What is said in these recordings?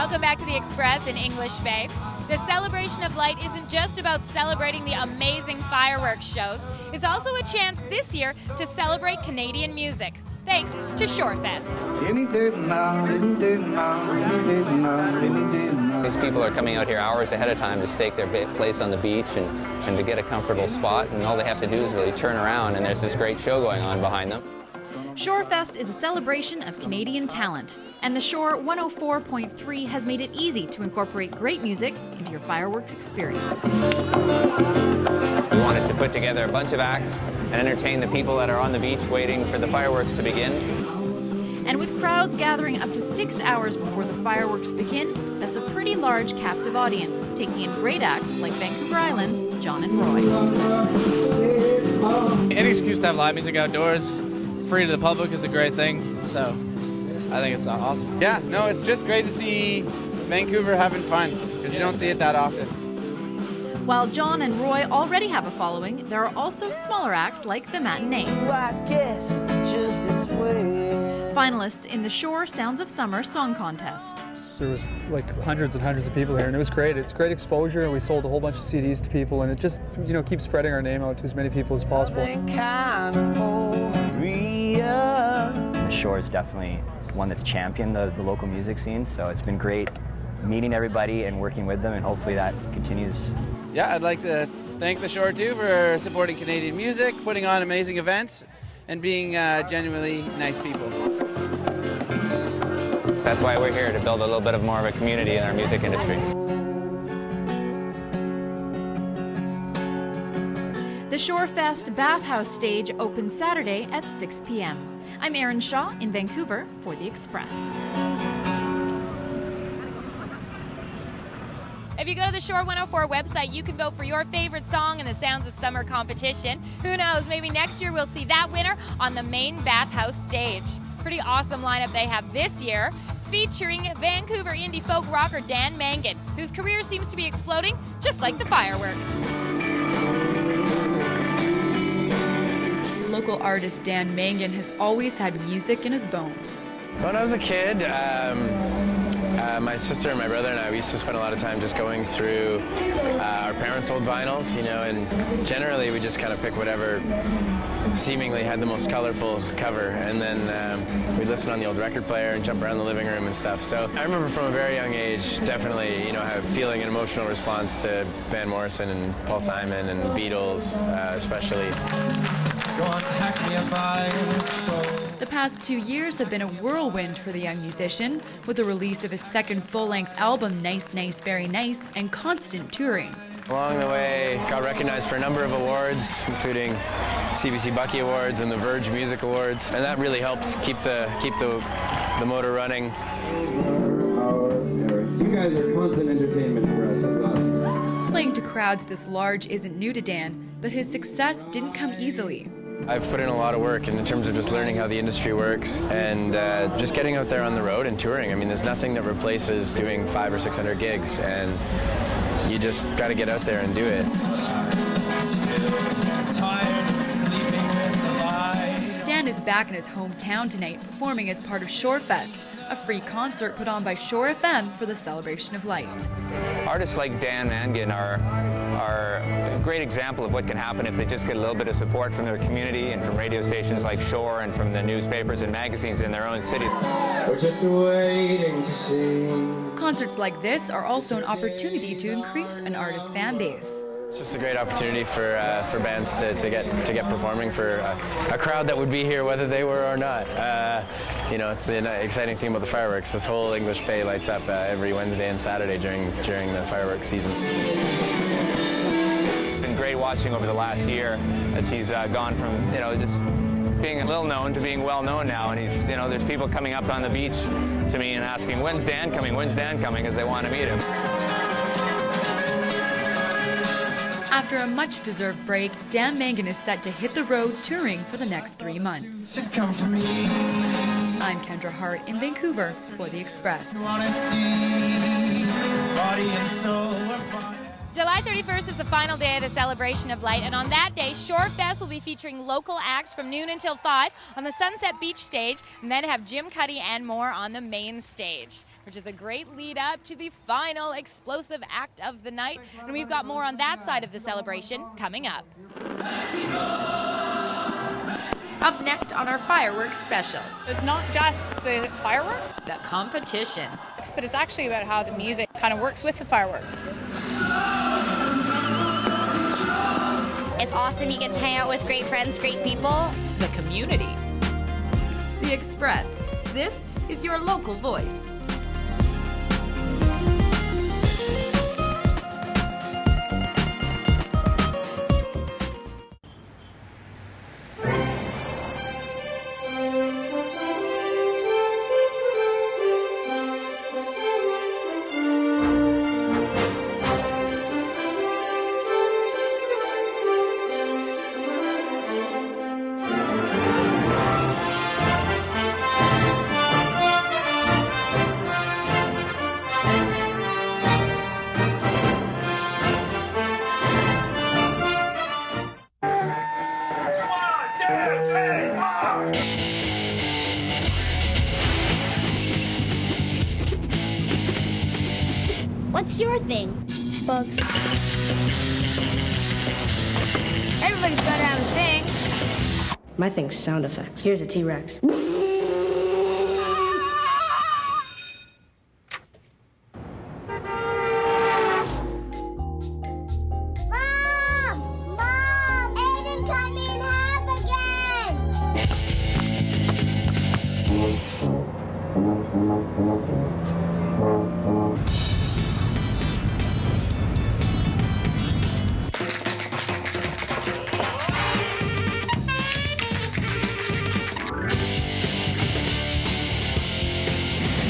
Welcome back to the Express in English Bay. The Celebration of Light isn't just about celebrating the amazing fireworks shows. It's also a chance this year to celebrate Canadian music, thanks to Shorefest. These people are coming out here hours ahead of time to stake their place on the beach and to get a comfortable spot, and all they have to do is really turn around and there's this great show going on behind them. Shorefest is a celebration of Canadian talent, and the Shore 104.3 has made it easy to incorporate great music into your fireworks experience. We wanted to put together a bunch of acts and entertain the people that are on the beach waiting for the fireworks to begin. And with crowds gathering up to 6 hours before the fireworks begin, that's a pretty large captive audience, taking in great acts like Vancouver Island's John and Roy. Any excuse to have live music outdoors, free to the public, is a great thing, so I think it's awesome. Yeah, no, it's just great to see Vancouver having fun, because you don't see it that often. While John and Roy already have a following, there are also smaller acts like the Matinee. Finalists in the Shore Sounds of Summer Song Contest. There was like hundreds and hundreds of people here, and it was great. It's great exposure, and we sold a whole bunch of CDs to people, and it just, keeps spreading our name out to as many people as possible. The Shore is definitely one that's championed the local music scene, so it's been great meeting everybody and working with them, and hopefully that continues. Yeah, I'd like to thank the Shore too for supporting Canadian music, putting on amazing events, and being genuinely nice people. That's why we're here, to build a little bit of more of a community in our music industry. The Shorefest Bathhouse stage opens Saturday at 6 p.m. I'm Erin Shaw in Vancouver for The Express. If you go to the Shore 104 website, you can vote for your favorite song in the Sounds of Summer competition. Who knows, maybe next year we'll see that winner on the main Bathhouse stage. Pretty awesome lineup they have this year, featuring Vancouver indie folk rocker Dan Mangan, whose career seems to be exploding just like the fireworks. Local artist Dan Mangan has always had music in his bones. When I was a kid, my sister and my brother and I, we used to spend a lot of time just going through our parents' old vinyls, and generally we just kind of pick whatever seemingly had the most colorful cover, and then we'd listen on the old record player and jump around the living room and stuff. So I remember from a very young age, definitely, feeling an emotional response to Van Morrison and Paul Simon and the Beatles, especially. The past 2 years have been a whirlwind for the young musician, with the release of his second full-length album, Nice, Nice, Very Nice, and constant touring. Along the way, got recognized for a number of awards, including CBC Bucky Awards and the Verge Music Awards, and that really helped keep the motor running. You guys are constant entertainment for us. That's awesome. Playing to crowds this large isn't new to Dan, but his success didn't come easily. I've put in a lot of work in terms of just learning how the industry works and just getting out there on the road and touring. I mean, there's nothing that replaces doing 500 or 600 gigs, and you just got to get out there and do it. Dan is back in his hometown tonight, performing as part of Shorefest, a free concert put on by Shore FM for the Celebration of Light. Artists like Dan Mangan are a great example of what can happen if they just get a little bit of support from their community and from radio stations like Shore and from the newspapers and magazines in their own city. We're just waiting to see. Concerts like this are also an opportunity to increase an artist's fan base. It's just a great opportunity for bands to get performing for a crowd that would be here whether they were or not. It's the exciting thing about the fireworks. This whole English Bay lights up every Wednesday and Saturday during the fireworks season. It's been great watching over the last year as he's gone from just being a little known to being well known now, and he's there's people coming up on the beach to me and asking, "When's Dan coming? When's Dan coming?" as they want to meet him. After a much-deserved break, Dan Mangan is set to hit the road touring for the next 3 months. I'm Kendra Hart in Vancouver for The Express. July 31st is the final day of the Celebration of Light, and on that day, Shore Fest will be featuring local acts from noon until 5 on the Sunset Beach stage, and then have Jim Cuddy and more on the main stage, which is a great lead up to the final explosive act of the night. And we've got more on that side of the celebration coming up. Up next on our fireworks special. It's not just the fireworks, the competition, but it's actually about how the music kind of works with the fireworks. It's awesome. You get to hang out with great friends, great people. The community. The Express. This is your local voice. What's your thing? Bugs. Everybody's gotta have a thing. My thing's sound effects. Here's a T-Rex.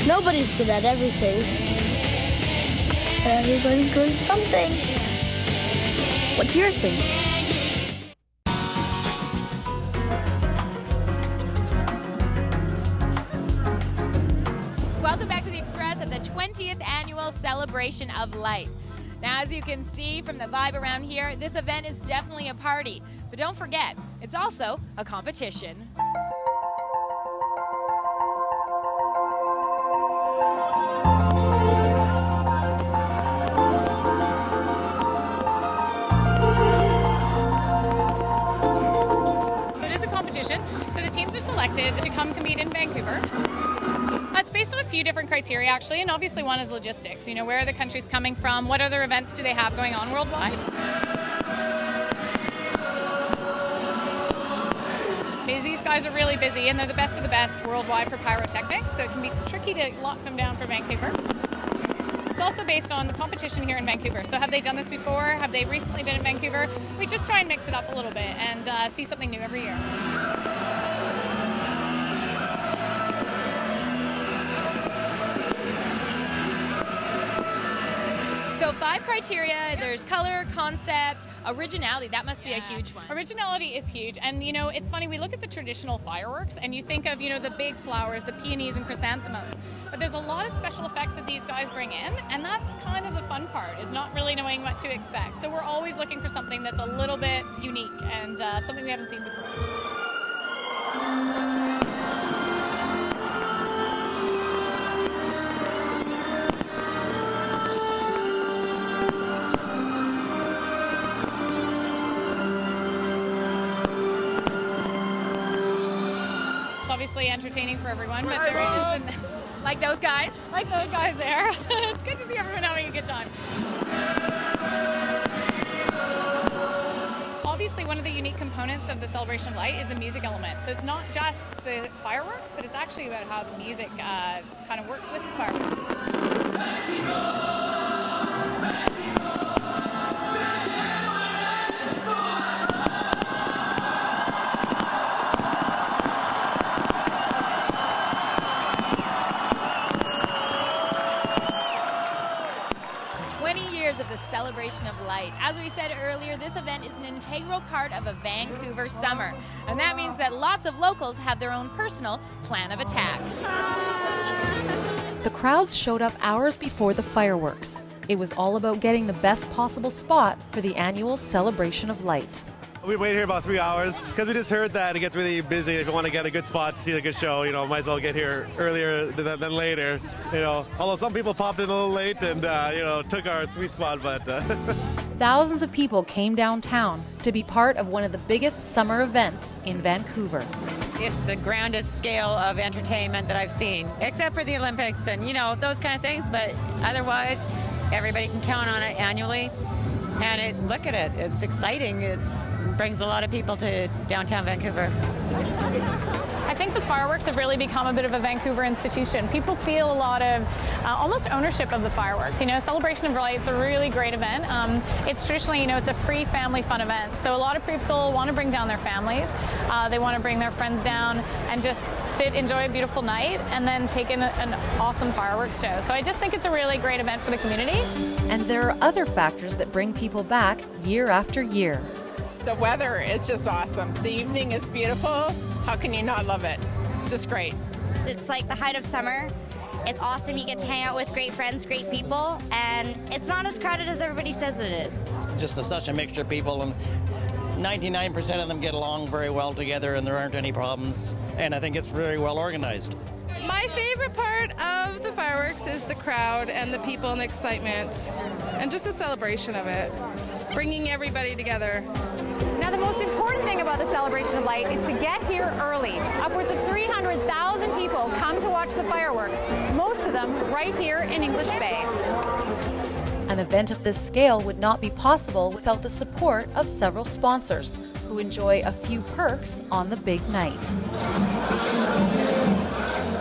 Nobody's good at everything. Everybody's good at something. What's your thing? Welcome back to the Express at the 20th annual Celebration of Light. Now, as you can see from the vibe around here, this event is definitely a party. But don't forget, it's also a competition. So the teams are selected to come compete in Vancouver. It's based on a few different criteria, actually, and obviously one is logistics. You know, where are the countries coming from? What other events do they have going on worldwide? These guys are really busy, and they're the best of the best worldwide for pyrotechnics, so it can be tricky to lock them down for Vancouver. It's also based on the competition here in Vancouver. So have they done this before? Have they recently been in Vancouver? We just try and mix it up a little bit and see something new every year. So 5 criteria, there's color, concept, originality. That must be a huge one. Originality is huge. And, you know, it's funny, we look at the traditional fireworks and you think of, you know, the big flowers, the peonies and chrysanthemums. But there's a lot of special effects that these guys bring in, and that's kind of the fun part, is not really knowing what to expect. So we're always looking for something that's a little bit unique and something we haven't seen before. Obviously entertaining for everyone, but there is like those guys there. It's good to see everyone having a good time. Obviously, one of the unique components of the Celebration of Light is the music element. So it's not just the fireworks, but it's actually about how the music kind of works with the fireworks. Of the Celebration of Light. As we said earlier, this event is an integral part of a Vancouver summer, and that means that lots of locals have their own personal plan of attack. The crowds showed up hours before the fireworks. It was all about getting the best possible spot for the annual Celebration of Light. We waited here about 3 hours because we just heard that it gets really busy. If you want to get a good spot to see a good show, might as well get here earlier than later. Although some people popped in a little late and took our sweet spot, but. Thousands of people came downtown to be part of one of the biggest summer events in Vancouver. It's the grandest scale of entertainment that I've seen, except for the Olympics and those kind of things. But otherwise, everybody can count on it annually. And look at it, it's exciting. It brings a lot of people to downtown Vancouver. I think the fireworks have really become a bit of a Vancouver institution. People feel a lot of almost ownership of the fireworks. Celebration of Light's a really great event. It's traditionally, it's a free family fun event. So a lot of people want to bring down their families. They want to bring their friends down and just sit, enjoy a beautiful night, and then take in an awesome fireworks show. So I just think it's a really great event for the community. And there are other factors that bring people back year after year. The weather is just awesome. The evening is beautiful. How can you not love it? It's just great. It's like the height of summer. It's awesome. You get to hang out with great friends, great people, and it's not as crowded as everybody says that it is. Just such a mixture of people, and 99% of them get along very well together, and there aren't any problems. And I think it's very well organized. My favorite part of the fireworks is the crowd and the people and the excitement and just the celebration of it, bringing everybody together. Now, the most important thing about the Celebration of Light is to get here early. Upwards of 300,000 people come to watch the fireworks, most of them right here in English Bay. An event of this scale would not be possible without the support of several sponsors who enjoy a few perks on the big night.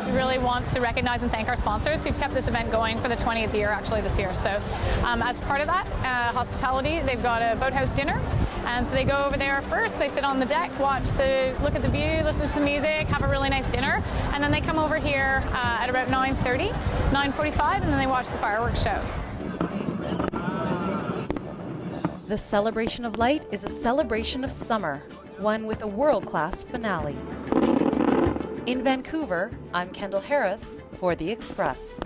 We really want to recognize and thank our sponsors who've kept this event going for the 20th year actually this year. So as part of that, hospitality, they've got a boathouse dinner. And so they go over there first, they sit on the deck, look at the view, listen to some music, have a really nice dinner, and then they come over here at about 9:30, 9:45, and then they watch the fireworks show. The Celebration of Light is a celebration of summer, one with a world-class finale. In Vancouver, I'm Kendall Harris for The Express.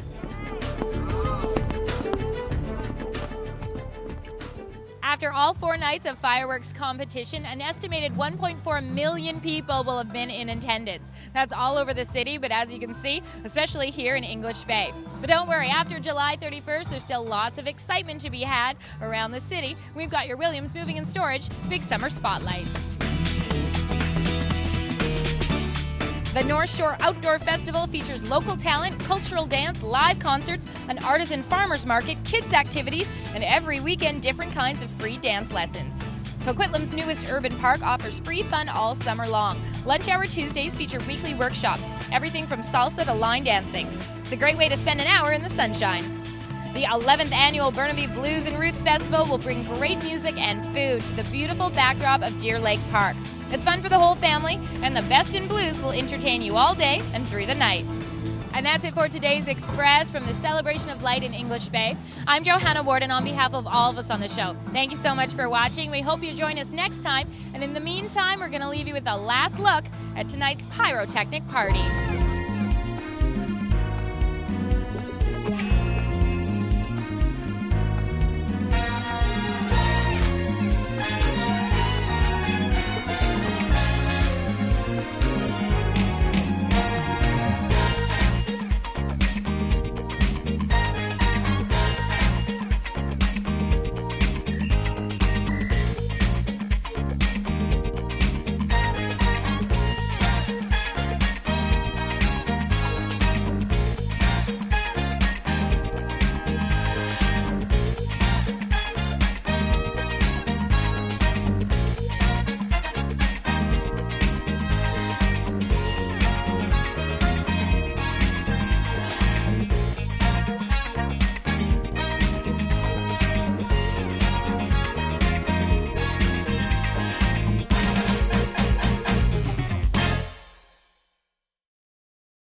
After all 4 nights of fireworks competition, an estimated 1.4 million people will have been in attendance. That's all over the city, but as you can see, especially here in English Bay. But don't worry, after July 31st, there's still lots of excitement to be had around the city. We've got your Williams Moving and Storage Big Summer Spotlight. The North Shore Outdoor Festival features local talent, cultural dance, live concerts, an artisan farmers market, kids activities, and every weekend different kinds of free dance lessons. Coquitlam's newest urban park offers free fun all summer long. Lunch Hour Tuesdays feature weekly workshops, everything from salsa to line dancing. It's a great way to spend an hour in the sunshine. The 11th annual Burnaby Blues and Roots Festival will bring great music and food to the beautiful backdrop of Deer Lake Park. It's fun for the whole family, and the best in blues will entertain you all day and through the night. And that's it for today's Express from the Celebration of Light in English Bay. I'm Johanna Warden on behalf of all of us on the show. Thank you so much for watching. We hope you join us next time. And in the meantime, we're going to leave you with a last look at tonight's pyrotechnic party.